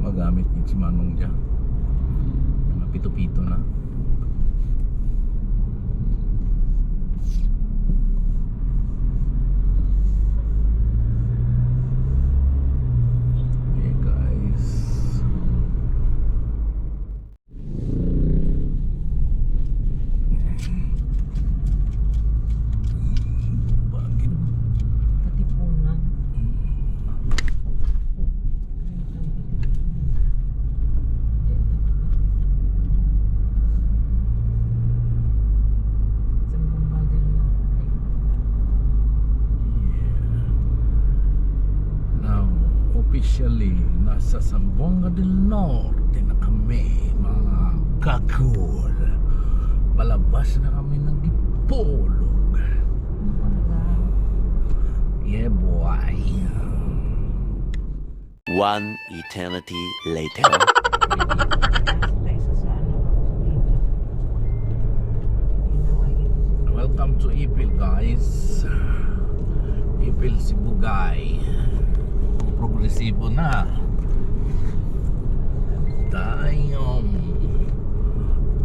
magamit din si Manong dyan. Mga pito-pito na. Okay guys, bagin. Katipunan. Sambungan del Norte. Now, officially, nasa Zamboanga del Norte na kami, mga kakul. Palabas na kami ng Dipolog. Yeah, boy. One eternity later. Welcome to Ipil, guys. Ipil Sibugay. Progresibo na.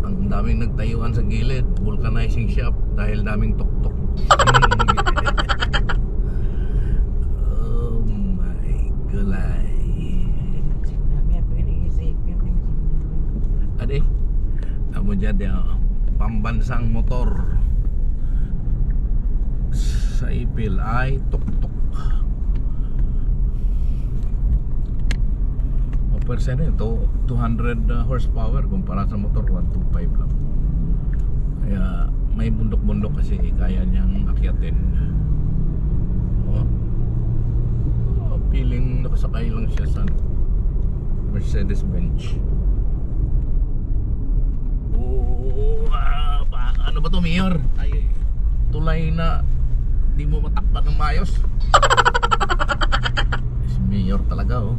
Ang daming nagtayuan sa gilid, vulcanizing shop dahil daming tuktok. Oh my gulay. Ade, amo jadi pambansang motor sa Ipil ay tuktok. Persen ito 200 horsepower kumpara sa motor 125 lang. Kaya may bundok-bundok kasi kaya niyang akyatin. Feeling nakasakay lang siya sa Mercedes-Benz. Ano ba to, Mayor? Ay, tulay na di mo matakpan ng maayos. Si Mayor talaga, oh.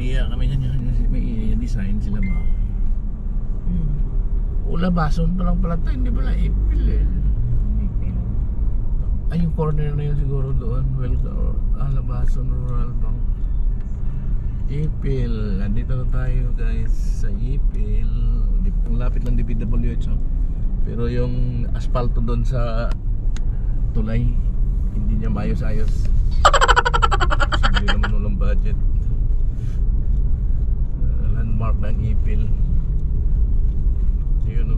Iya kami may design sila ba? Labason pa lang pala ito, hindi pala Ipil eh. Ay, yung corner na yun siguro doon. Labason Rural Bank. Ipil. Nandito na tayo guys sa Ipil. Ang lapit ng DPWH. Pero yung asfalto doon sa tulay, hindi niya maayos-ayos. Hindi naman walang budget. Landmark ng Ipil. Yun o.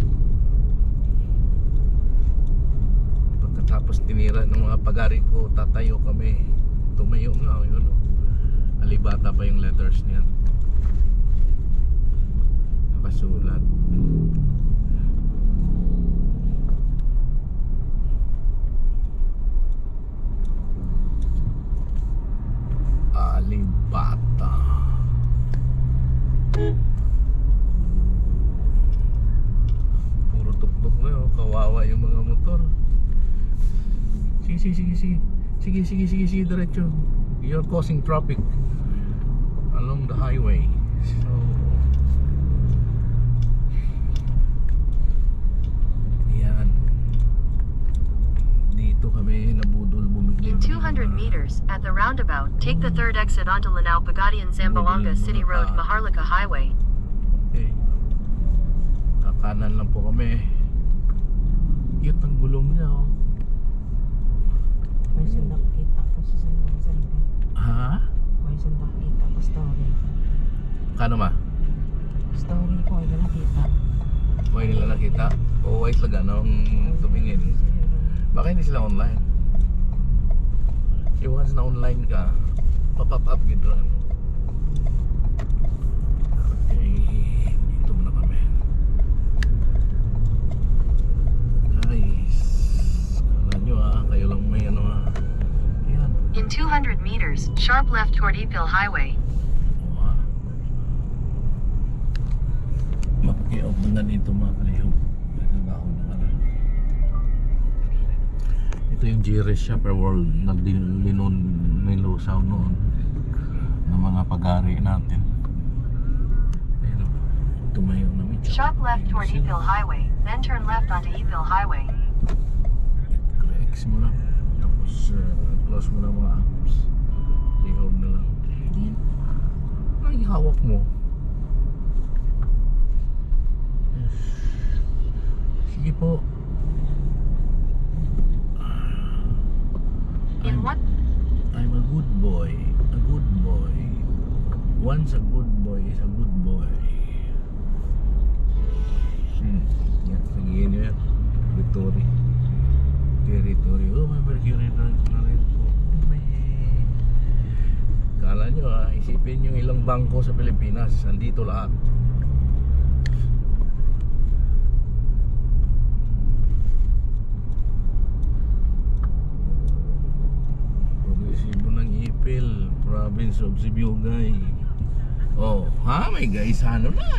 Pagkatapos tinira ng mga pag-ari ko, tatayo kami. Tumayo nga, yun o. Alibata pa yung letters niya. Nakasulat. Alibata. Puro tuktok na yun. Kawawa yung mga motor. Sige, diretso. You're causing traffic along the highway. So yan. Dito kami nabudol bumigay. In 200 meters, at the roundabout, take the third exit onto Lanao Pagadian Zamboanga City Road, Maharlika Highway. Okay. Kakanan lang po kami. Cute ang gulong niya, oh. May sindak kita ko sa Zamboanga. Ha? May sindak kita ko story. Kano ma? Story ko ay nakita. May nila nakita? O wait lang anong tumingin. Baka hindi sila online. Once na online ka, pop up gitu. Okay, dito muna kami. Guys, kala nyo kayo lang may ano yan. In 200 meters, sharp left toward Ipil Highway. Maki-off na dito mga kalihog. Nagkakaon na ka na. Ito yung Jerry's Shopper World na nilusaw noon ng mga pag-ari natin. Pero tumayo na medyo. Sharp left toward Ipil Highway, then turn left onto Ipil Highway. close mo na mga apps. Ihog na lang. Yan. Ay, hawak mo. Sige po. In what? I'm a good boy. A good boy. Once a good boy is a good boy. Yan, sagihin nyo yan. Territory. Territory. Oh, may Mercury na rin po. Kala nyo isipin yung ilang bangko sa Pilipinas. Nandito lahat. Progresibo ng Ipil, province of Sibiugay. Oh, ha? May gaisano na.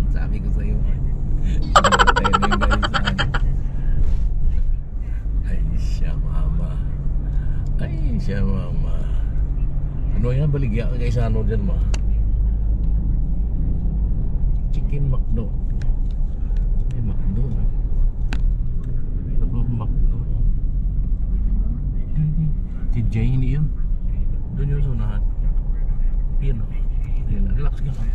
Sabi ko sa'yo. Tayo na yung gaisano. Ay, siya mama. Ay, siya mama. Ano yan? Baligya ka gaisano dyan, ma? Chicken McDo. Ay, McDo. Ano ba McDo? TJ, hindi yun. Doon yung sunahan. Yun o. Relax ka lang.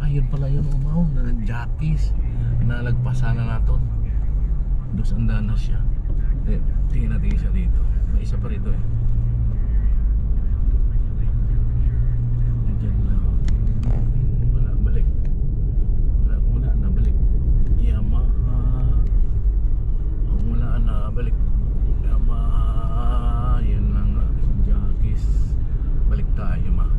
Ayun pala yun umaw na Jackies. Nalagpasan na natin. Dos anda na siya. Tingin natin isa dito. May isa pa rito eh. Nandiyan lang. Wala, balik. Wala na, balik. Yamaha. Wala na, balik. Yamaha. Yun lang nga. Jackies. Balik tayo, ma.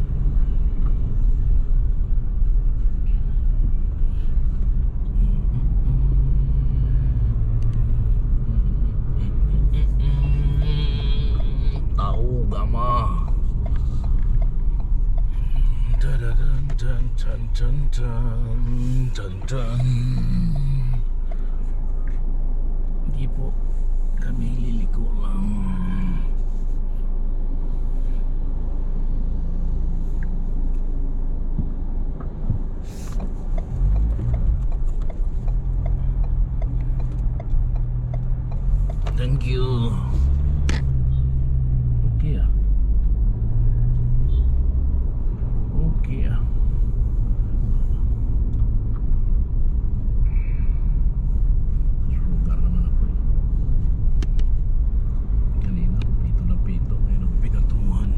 Tao gama. Dun dun dun dun dun dun dun. Hindi po kami liliko lang. Thank you. Okay ah. Okay ah. Sugar naman ako eh. Kanina, pito na pito. Ngayon ang pinatuhan.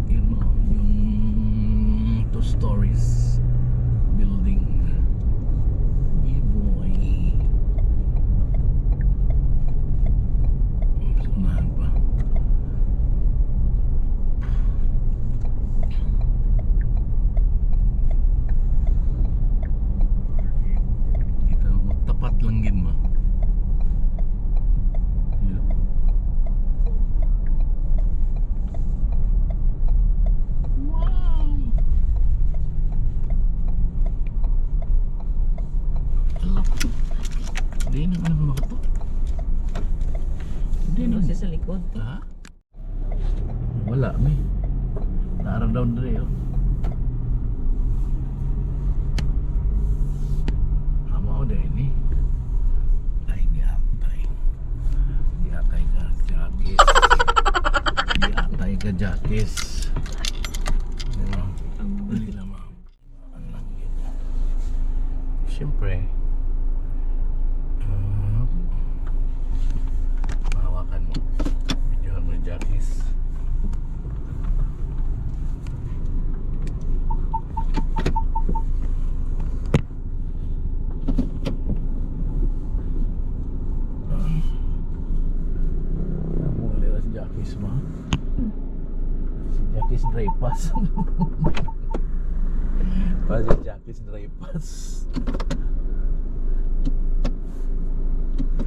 Yun mo, yung 2 stories building. Yeah boy. Sunahan pa. Kita mo, tapat lang gin ma. Yeah. Wow. Ala. Hindi na alam mo to. Hindi na. Ano siya sa likod? Ha? Wala, may. Naaraw daw dre, oh. Ama ko din, eh. Ay, giatay. Giatay ka, Jackies. Giatay ka, Jackies. Diba? Dali lamang. Ano lang yun? Siyempre, mahawakan mo. Videohan mo yung Jackies. Namuli na si Jackies, ma. Si Jackies Dreypas. Para si Jackies Dreypas.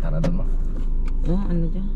Tara doon, ma. Oh, ano dyan?